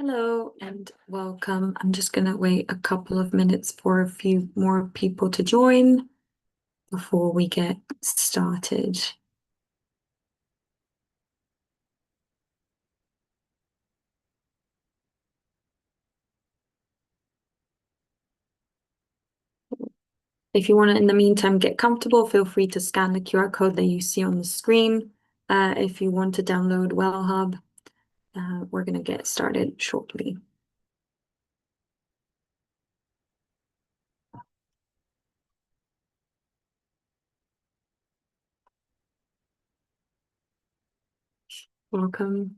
Hello and welcome. I'm just going to wait a couple of minutes for a few more people to join before we get started. If you want to, in the meantime, get comfortable, feel free to scan the QR code that you see on the screen. If you want to download Wellhub, we're going to get started shortly. Welcome.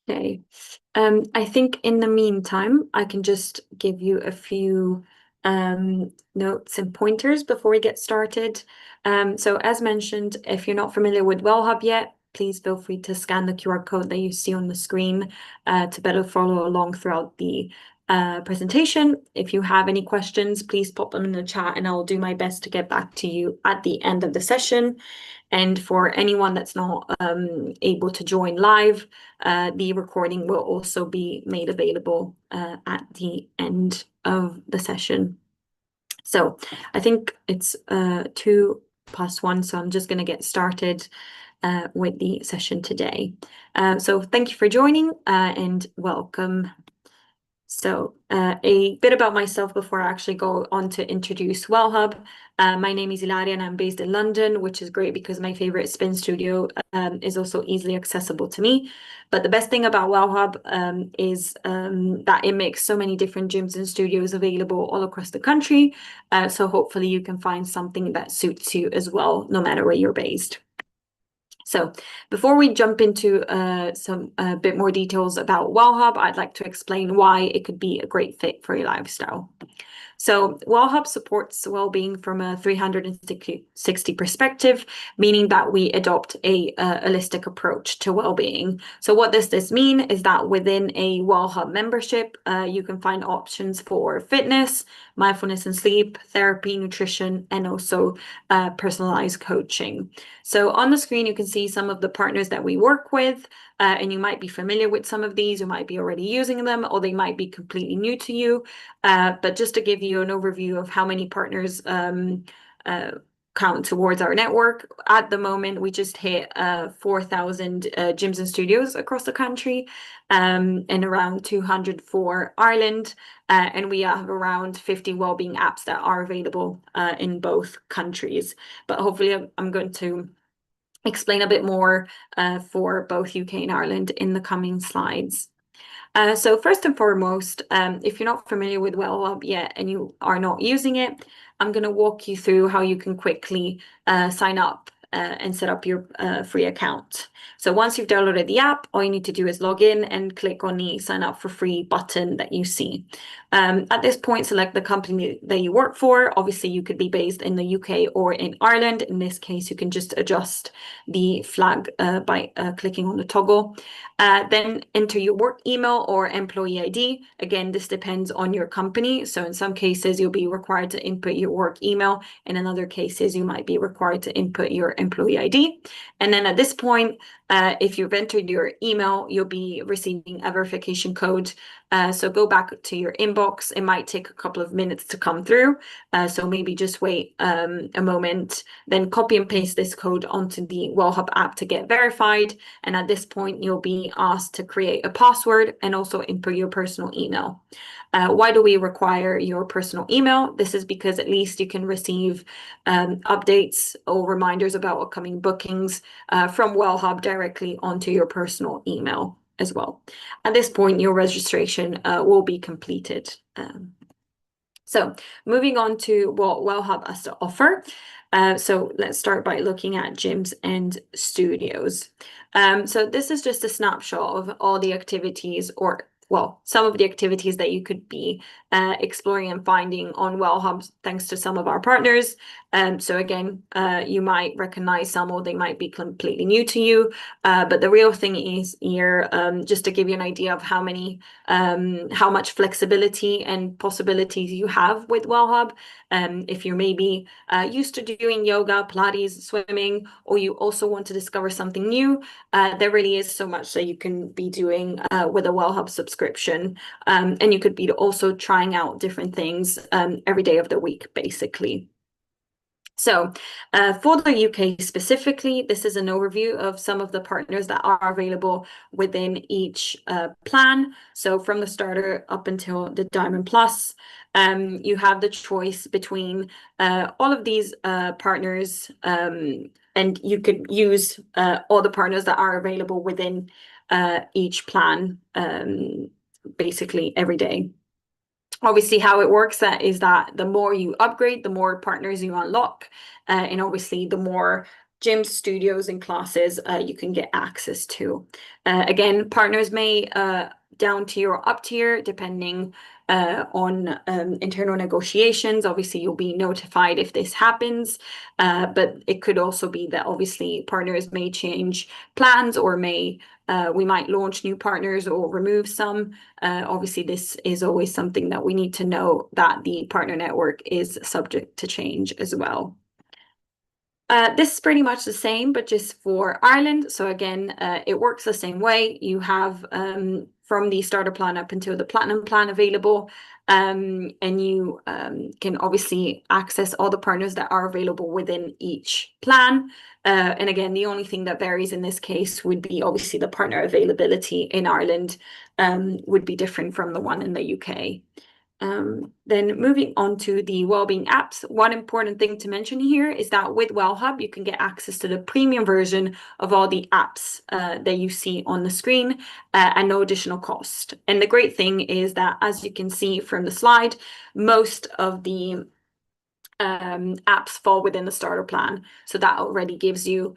Okay. I think in the meantime, I can just give you a few notes and pointers before we get started. So as mentioned, if you're not familiar with Wellhub yet, please feel free to scan the QR code that you see on the screen to better follow along throughout the presentation. If you have any questions, please pop them in the chat and I'll do my best to get back to you at the end of the session. And for anyone that's not able to join live, the recording will also be made available at the end of the session. So I think it's 1:02, so I'm just going to get started with the session today. So thank you for joining and welcome. So a bit about myself before I actually go on to introduce Wellhub. My name is Ilaria and I'm based in London, which is great because my favorite spin studio is also easily accessible to me. But the best thing about Wellhub is that it makes so many different gyms and studios available all across the country. So hopefully you can find something that suits you as well, no matter where you're based. So before we jump into some bit more details about Wellhub, I'd like to explain why it could be a great fit for your lifestyle. So Wellhub supports well-being from a 360 perspective, meaning that we adopt a holistic approach to well-being. So what does this mean is that within a Wellhub membership, you can find options for fitness, mindfulness and sleep, therapy, nutrition, and also personalized coaching. So on the screen, you can see some of the partners that we work with, and you might be familiar with some of these, you might be already using them, or they might be completely new to you. But just to give you an overview of how many partners count towards our network, at the moment, we just hit 4,000 gyms and studios across the country, and around 200 for Ireland. And we have around 50 wellbeing apps that are available in both countries. But hopefully I'm going to explain a bit more for both UK and Ireland in the coming slides. So first and foremost, if you're not familiar with Wellhub yet and you are not using it, I'm going to walk you through how you can quickly sign up and set up your free account. So once you've downloaded the app, all you need to do is log in and click on the sign up for free button that you see. At this point, select the company that you work for. Obviously, you could be based in the UK or in Ireland. In this case, you can just adjust the flag by clicking on the toggle. Then enter your work email or employee ID. Again, this depends on your company. So in some cases, you'll be required to input your work email. And in other cases, you might be required to input your employee ID. And then at this point, if you've entered your email, you'll be receiving a verification code. So go back to your inbox. It might take a couple of minutes to come through. So maybe just wait a moment, then copy and paste this code onto the Wellhub app to get verified. And at this point, you'll be asked to create a password and also input your personal email. Why do we require your personal email? This is because at least you can receive updates or reminders about upcoming bookings from Wellhub directly onto your personal email as well. At this point, your registration will be completed. So moving on to what Wellhub has to offer. So let's start by looking at gyms and studios. So this is just a snapshot of all the activities, or well, some of the activities that you could be exploring and finding on Wellhub, thanks to some of our partners. So again, you might recognize some, or they might be completely new to you. But the real thing is here, just to give you an idea of how much flexibility and possibilities you have with Wellhub. If you're maybe used to doing yoga, Pilates, swimming, or you also want to discover something new, there really is so much that you can be doing with a Wellhub subscription. And you could be also trying out different things every day of the week, basically. So for the UK specifically, this is an overview of some of the partners that are available within each plan. So from the starter up until the Diamond Plus, you have the choice between all of these partners, and you could use all the partners that are available within each plan, basically every day. Obviously, how it works is that the more you upgrade, the more partners you unlock, and obviously the more gyms, studios, and classes you can get access to. Again, partners may down tier or up tier depending on internal negotiations. Obviously, you'll be notified if this happens, but it could also be that obviously partners may change plans, or we might launch new partners or remove some. Obviously, this is always something that we need to know, that the partner network is subject to change as well. This is pretty much the same, but just for Ireland. So again, it works the same way. You have from the starter plan up until the platinum plan available, and you can obviously access all the partners that are available within each plan. And again, the only thing that varies in this case would be obviously the partner availability in Ireland would be different from the one in the UK. Then moving on to the wellbeing apps, one important thing to mention here is that with Wellhub, you can get access to the premium version of all the apps that you see on the screen at no additional cost. And the great thing is that, as you can see from the slide, most of the apps fall within the starter plan. So that already gives you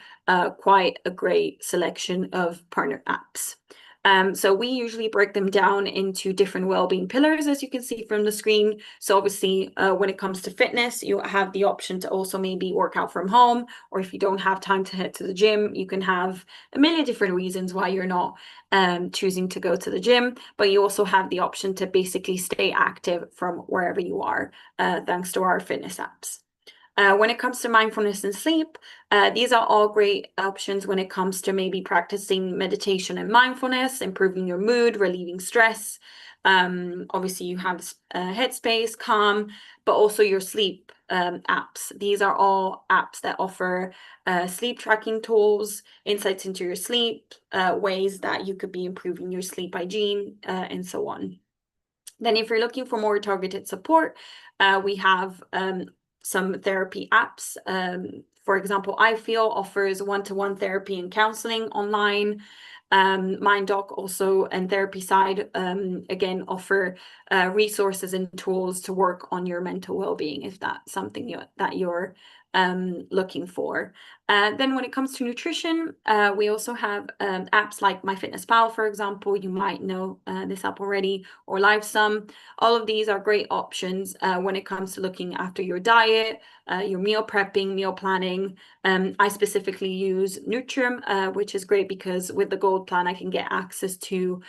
quite a great selection of partner apps. So we usually break them down into different well-being pillars, as you can see from the screen. So obviously, when it comes to fitness, you have the option to also maybe work out from home, or if you don't have time to head to the gym, you can have a million different reasons why you're not choosing to go to the gym, but you also have the option to basically stay active from wherever you are, thanks to our fitness apps. When it comes to mindfulness and sleep, these are all great options when it comes to maybe practicing meditation and mindfulness, improving your mood, relieving stress. Obviously, you have Headspace, Calm, but also your sleep apps. These are all apps that offer sleep tracking tools, insights into your sleep, ways that you could be improving your sleep hygiene, and so on. Then if you're looking for more targeted support, we have some therapy apps. For example, I Feel offers one-to-one therapy and counseling online. MindDoc also, and Therapy Side, again, offer resources and tools to work on your mental well-being, if that's something that you're looking for. Then when it comes to nutrition, we also have apps like MyFitnessPal, for example. You might know this app already, or LiveSum. All of these are great options when it comes to looking after your diet, your meal prepping, meal planning. I specifically use Nutrium, which is great because with the Gold plan, I can get access to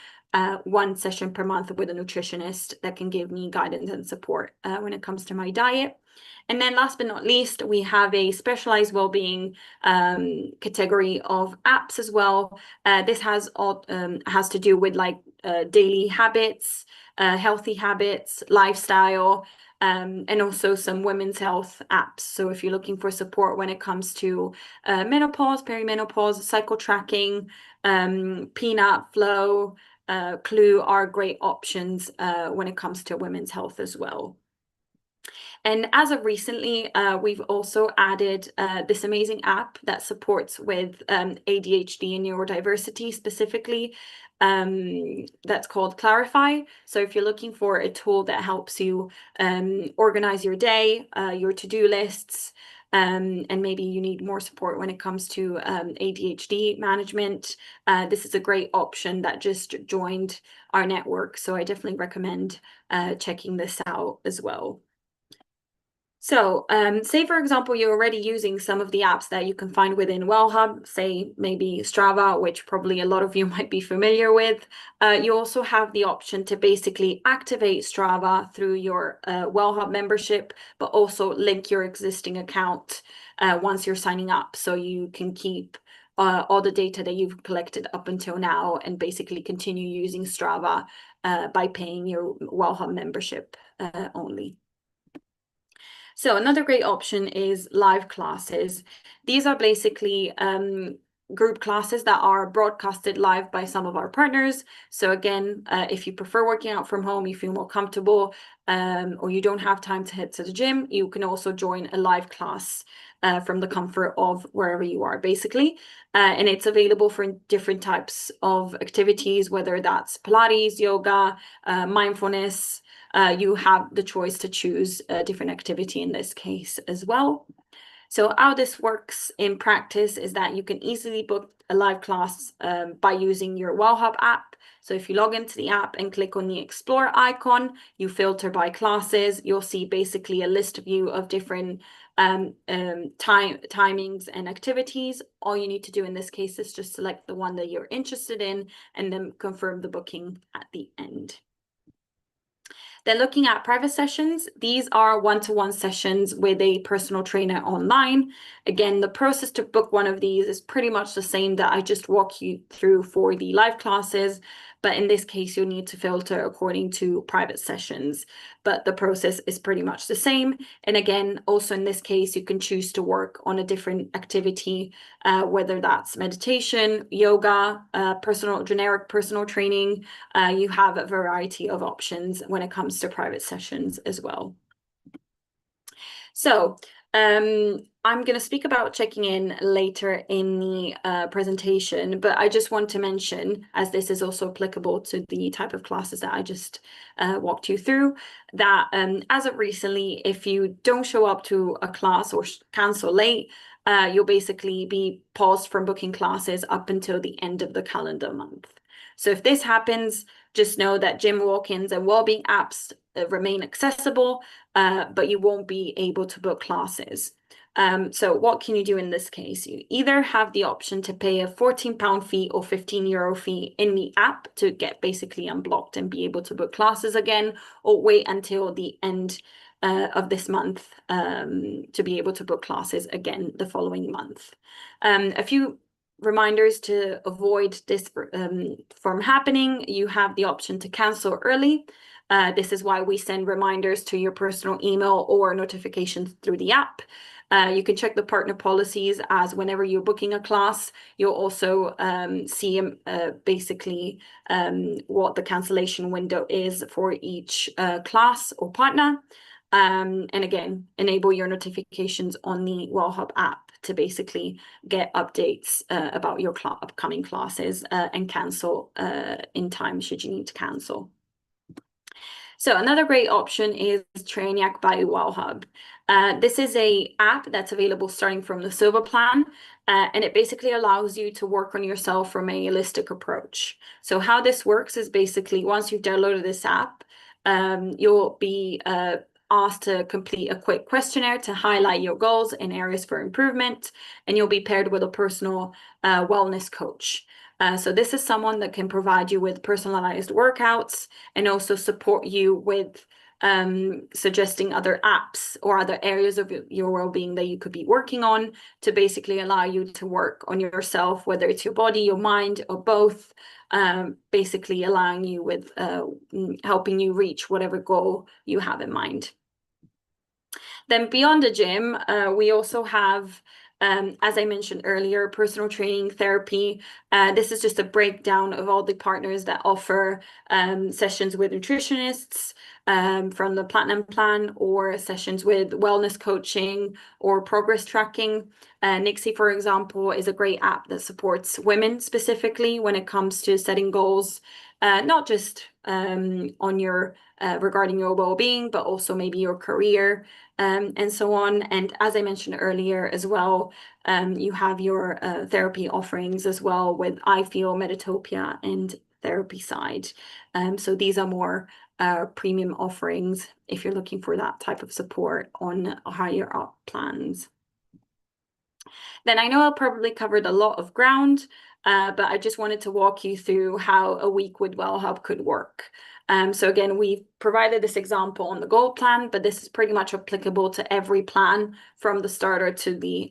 one session per month with a nutritionist that can give me guidance and support when it comes to my diet. And then last but not least, we have a specialized well-being category of apps as well. This has to do with like daily habits, healthy habits, lifestyle, and also some women's health apps. So if you're looking for support when it comes to menopause, perimenopause, cycle tracking, Peanut, Flow, Clue are great options when it comes to women's health as well. And as of recently, we've also added this amazing app that supports with ADHD and neurodiversity specifically. That's called Clarify. So if you're looking for a tool that helps you organize your day, your to-do lists, and maybe you need more support when it comes to ADHD management, this is a great option that just joined our network. So I definitely recommend checking this out as well. So say, for example, you're already using some of the apps that you can find within Wellhub, say maybe Strava, which probably a lot of you might be familiar with. You also have the option to basically activate Strava through your Wellhub membership, but also link your existing account once you're signing up. So you can keep all the data that you've collected up until now and basically continue using Strava by paying your Wellhub membership only. So another great option is live classes. These are basically group classes that are broadcasted live by some of our partners. So again, if you prefer working out from home, you feel more comfortable, or you don't have time to head to the gym, you can also join a live class from the comfort of wherever you are, basically. And it's available for different types of activities, whether that's Pilates, yoga, mindfulness. You have the choice to choose a different activity in this case as well. So how this works in practice is that you can easily book a live class by using your Wellhub app. So if you log into the app and click on the Explore icon, you filter by classes. You'll see basically a list view of different timings and activities. All you need to do in this case is just select the one that you're interested in and then confirm the booking at the end. Then looking at private sessions, these are one-to-one sessions with a personal trainer online. Again, the process to book one of these is pretty much the same that I just walked you through for the live classes, but in this case, you'll need to filter according to private sessions, but the process is pretty much the same. And again, also in this case, you can choose to work on a different activity, whether that's meditation, yoga, generic personal training. You have a variety of options when it comes to private sessions as well. So I'm going to speak about checking in later in the presentation, but I just want to mention, as this is also applicable to the type of classes that I just walked you through, that as of recently, if you don't show up to a class or cancel late, you'll basically be paused from booking classes up until the end of the calendar month. So if this happens, just know that gym walk-ins and wellbeing apps remain accessible, but you won't be able to book classes. So what can you do in this case? You either have the option to pay a £14 fee or €15 fee in the app to get basically unblocked and be able to book classes again, or wait until the end of this month to be able to book classes again the following month. A few reminders to avoid this from happening. You have the option to cancel early. This is why we send reminders to your personal email or notifications through the app. You can check the partner policies, as whenever you're booking a class, you'll also see basically what the cancellation window is for each class or partner. And again, enable your notifications on the Wellhub app to basically get updates about your upcoming classes and cancel in time should you need to cancel. So another great option is Trainiac by Wellhub. This is an app that's available starting from the silver plan, and it basically allows you to work on yourself from a holistic approach. So how this works is basically once you've downloaded this app, you'll be asked to complete a quick questionnaire to highlight your goals and areas for improvement, and you'll be paired with a personal wellness coach. So this is someone that can provide you with personalized workouts and also support you with suggesting other apps or other areas of your well-being that you could be working on to basically allow you to work on yourself, whether it's your body, your mind, or both, basically allowing you with helping you reach whatever goal you have in mind. Then beyond the gym, we also have, as I mentioned earlier, personal training, therapy. This is just a breakdown of all the partners that offer sessions with nutritionists from the Platinum Plan, or sessions with wellness coaching or progress tracking. Nixie, for example, is a great app that supports women specifically when it comes to setting goals not just on your regarding your well-being, but also maybe your career and so on. And as I mentioned earlier as well, you have your therapy offerings as well with I Feel, Metatopia, and Therapy Side. So these are more premium offerings if you're looking for that type of support on higher up plans. Then I know I probably covered a lot of ground, but I just wanted to walk you through how a week with Wellhub could work. So again, we've provided this example on the gold plan, but this is pretty much applicable to every plan from the starter to the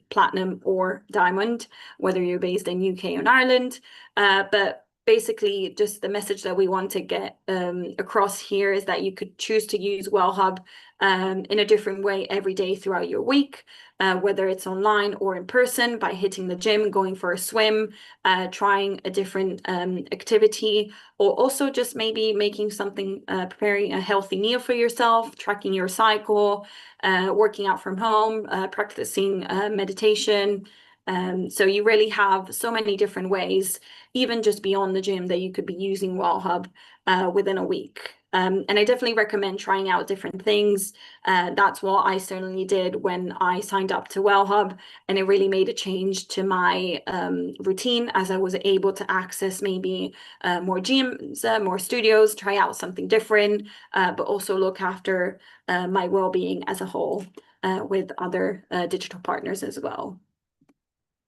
platinum or diamond, whether you're based in UK or Ireland. But basically, just the message that we want to get across here is that you could choose to use Wellhub in a different way every day throughout your week. Whether it's online or in person, by hitting the gym, going for a swim, trying a different activity, or also just maybe making something, preparing a healthy meal for yourself, tracking your cycle, working out from home, practicing meditation. So you really have so many different ways, even just beyond the gym, that you could be using Wellhub within a week. And I definitely recommend trying out different things. That's what I certainly did when I signed up to Wellhub, and it really made a change to my routine, as I was able to access maybe more gyms, more studios, try out something different, but also look after my well-being as a whole with other digital partners as well.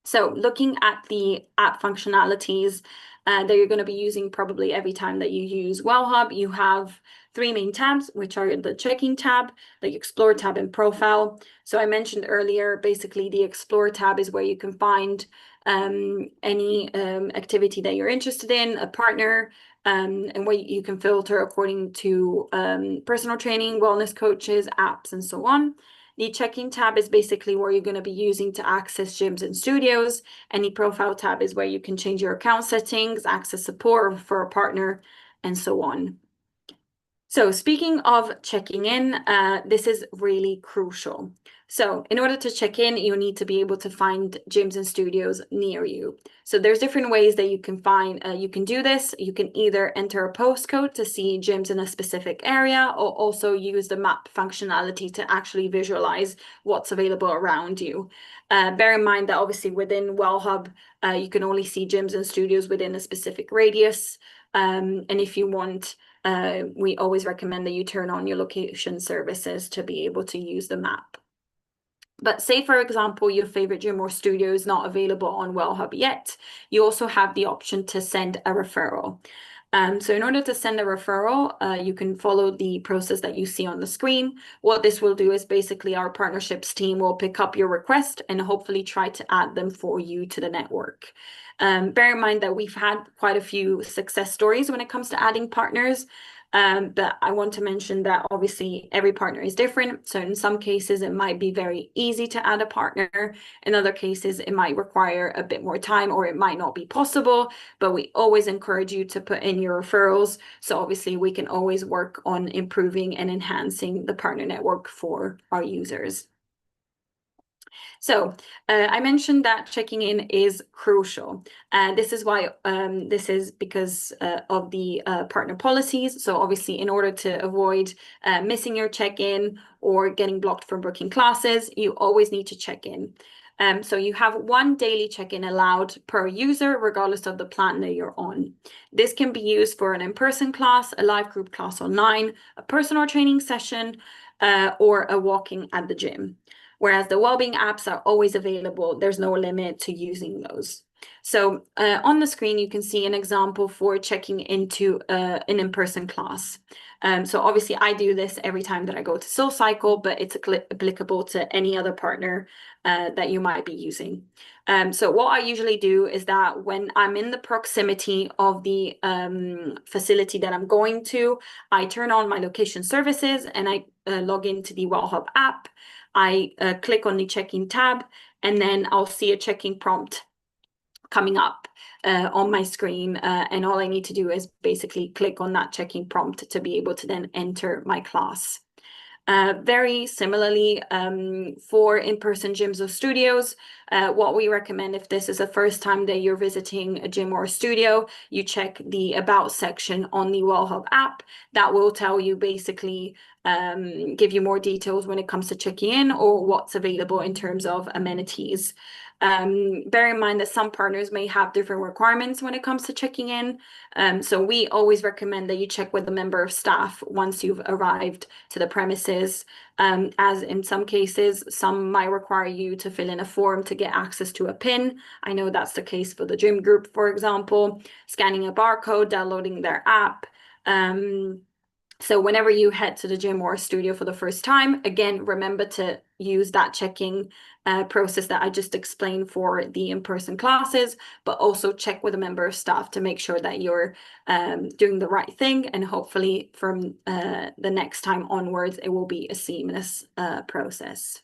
So looking at the app functionalities that you're going to be using probably every time that you use Wellhub, you have three main tabs, which are the checking tab, the explore tab, and profile. So I mentioned earlier, basically the explore tab is where you can find any activity that you're interested in, a partner, and where you can filter according to personal training, wellness coaches, apps, and so on. The checking tab is basically where you're going to be using to access gyms and studios. And the profile tab is where you can change your account settings, access support for a partner, and so on. So speaking of checking in, this is really crucial. So in order to check in, you need to be able to find gyms and studios near you. So there's different ways that you can find, you can do this. You can either enter a postcode to see gyms in a specific area, or also use the map functionality to actually visualize what's available around you. Bear in mind that obviously within Wellhub, you can only see gyms and studios within a specific radius. And if you want, we always recommend that you turn on your location services to be able to use the map. But say, for example, your favorite gym or studio is not available on Wellhub yet, you also have the option to send a referral. So in order to send a referral, you can follow the process that you see on the screen. What this will do is basically our partnerships team will pick up your request and hopefully try to add them for you to the network. Bear in mind that we've had quite a few success stories when it comes to adding partners. But I want to mention that obviously every partner is different. So in some cases, it might be very easy to add a partner. In other cases, it might require a bit more time, or it might not be possible. But we always encourage you to put in your referrals. So obviously we can always work on improving and enhancing the partner network for our users. So I mentioned that checking in is crucial. And this is why this is because of the partner policies. So obviously, in order to avoid missing your check-in or getting blocked from booking classes, you always need to check in. So you have one daily check-in allowed per user, regardless of the plan that you're on. This can be used for an in-person class, a live group class online, a personal training session, or a walking at the gym. Whereas the wellbeing apps are always available. There's no limit to using those. So on the screen, you can see an example for checking into an in-person class. So obviously I do this every time that I go to SoulCycle, but it's applicable to any other partner that you might be using. So what I usually do is that when I'm in the proximity of the facility that I'm going to, I turn on my location services and I log into the Wellhub app. I click on the check-in tab, and then I'll see a check-in prompt coming up on my screen. And all I need to do is basically click on that check-in prompt to be able to then enter my class. Very similarly, for in-person gyms or studios, what we recommend if this is the first time that you're visiting a gym or a studio, you check the About section on the Wellhub app. That will tell you basically, give you more details when it comes to checking in or what's available in terms of amenities. Bear in mind that some partners may have different requirements when it comes to checking in. So we always recommend that you check with a member of staff once you've arrived to the premises, as in some cases, some might require you to fill in a form to get access to a PIN. I know that's the case for the gym group, for example, scanning a barcode, downloading their app. So whenever you head to the gym or studio for the first time, again, remember to use that checking process that I just explained for the in-person classes, but also check with a member of staff to make sure that you're doing the right thing. And hopefully from the next time onwards, it will be a seamless process.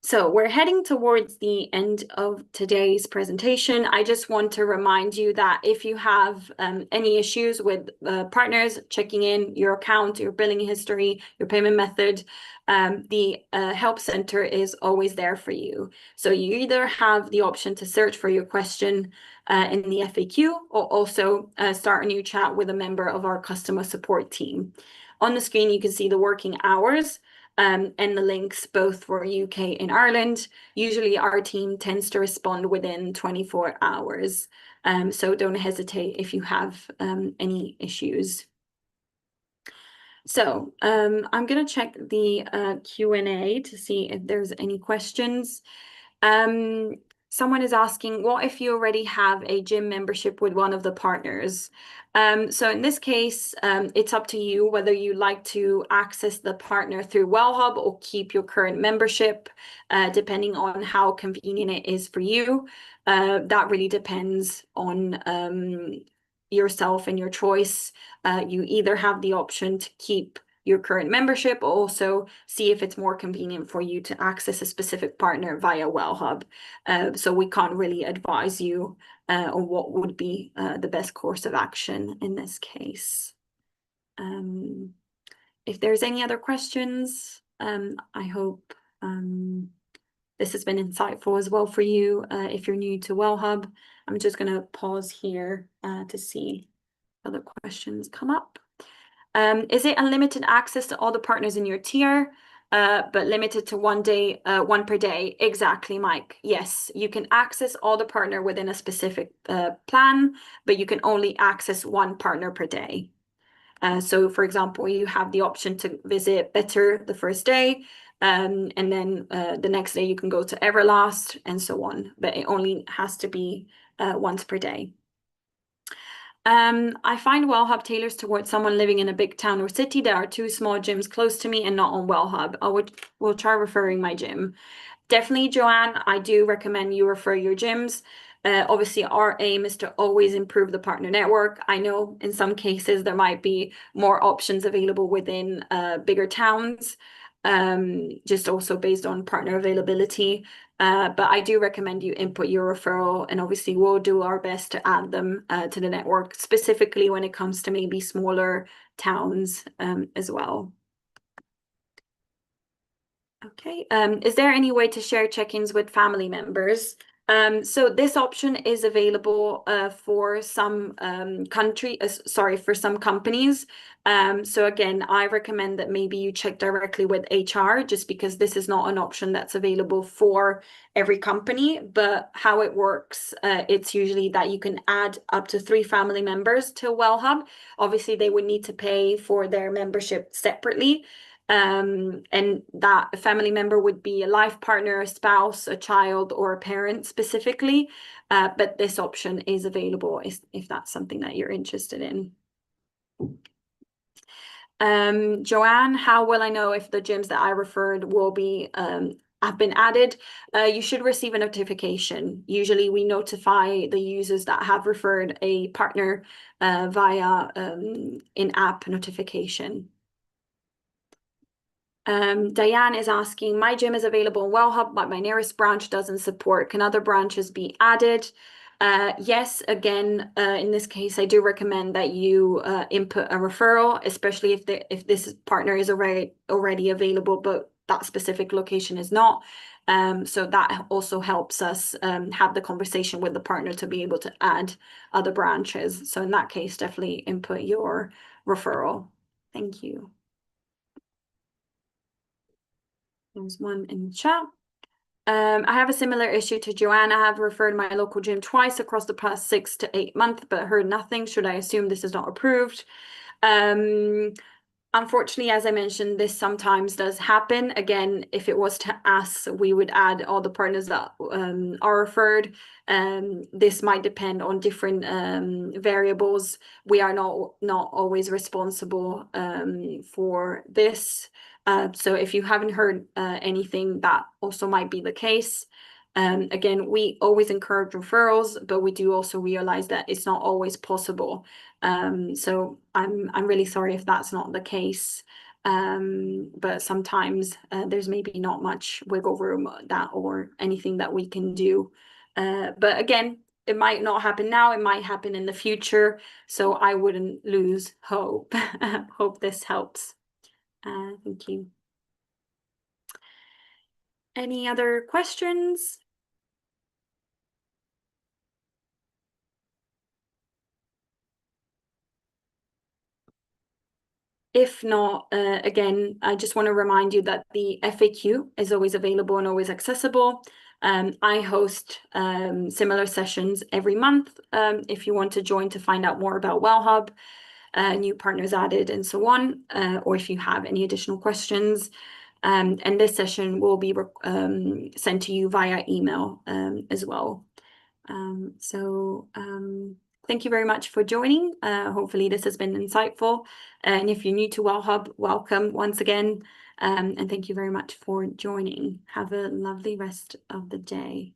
So we're heading towards the end of today's presentation. I just want to remind you that if you have any issues with partners checking in your account, your billing history, your payment method, the help center is always there for you. So you either have the option to search for your question in the FAQ, or also start a new chat with a member of our customer support team. On the screen, you can see the working hours and the links both for UK and Ireland. Usually our team tends to respond within 24 hours. So don't hesitate if you have any issues. So I'm going to check the Q&A to see if there's any questions. Someone is asking, what if you already have a gym membership with one of the partners? So in this case, it's up to you whether you like to access the partner through Wellhub or keep your current membership, depending on how convenient it is for you. That really depends on yourself and your choice. You either have the option to keep your current membership, or also see if it's more convenient for you to access a specific partner via Wellhub. So we can't really advise you on what would be the best course of action in this case. If there's any other questions, I hope this has been insightful as well for you if you're new to Wellhub. I'm just going to pause here to see other questions come up. Is it unlimited access to all the partners in your tier, but limited to one per day? Exactly, Mike. Yes, you can access all the partner within a specific plan, but you can only access one partner per day. So for example, you have the option to visit Better the first day, and then the next day you can go to Everlast and so on, but it only has to be once per day. I find Wellhub tailors towards someone living in a big town or city. There are 2 small gyms close to me and not on Wellhub. Will try referring my gym. Definitely, Joanne, I do recommend you refer your gyms. Obviously, our aim is to always improve the partner network. I know in some cases there might be more options available within bigger towns, just also based on partner availability. But I do recommend you input your referral, and obviously we'll do our best to add them to the network, specifically when it comes to maybe smaller towns as well. Okay, is there any way to share check-ins with family members? So this option is available for some for some companies. So again, I recommend that maybe you check directly with HR, just because this is not an option that's available for every company. But how it works, it's usually that you can add up to 3 family members to Wellhub. Obviously, they would need to pay for their membership separately. And that family member would be a life partner, a spouse, a child, or a parent specifically. But this option is available if that's something that you're interested in. Joanne, how will I know if the gyms that I referred will be have been added? You should receive a notification. Usually we notify the users that have referred a partner via in-app notification. Diane is asking, my gym is available in Wellhub, but my nearest branch doesn't support. Can other branches be added? Yes, again, in this case, I do recommend that you input a referral, especially if this partner is already available, but that specific location is not. So that also helps us have the conversation with the partner to be able to add other branches. So in that case, definitely input your referral. Thank you. There's one in the chat. I have a similar issue to Joanne. I have referred my local gym twice across the past 6 to 8 months, but heard nothing. Should I assume this is not approved? Um, Unfortunately, as I mentioned, this sometimes does happen. Again, if it was to us, we would add all the partners that are referred. This might depend on different variables. We are not always responsible for this. So if you haven't heard anything, that also might be the case. Again, we always encourage referrals, but we do also realize that it's not always possible. So I'm really sorry if that's not the case. But sometimes there's maybe not much wiggle room that or anything that we can do. But again, it might not happen now, it might happen in the future. So I wouldn't lose hope. Hope this helps. Thank you. Any other questions? If not, again, I just want to remind you that the FAQ is always available and always accessible. I host similar sessions every month if you want to join to find out more about Wellhub, new partners added, and so on, or if you have any additional questions. And this session will be sent to you via email as well. Thank you very much for joining. Hopefully this has been insightful. And if you're new to Wellhub, welcome once again. And thank you very much for joining. Have a lovely rest of the day.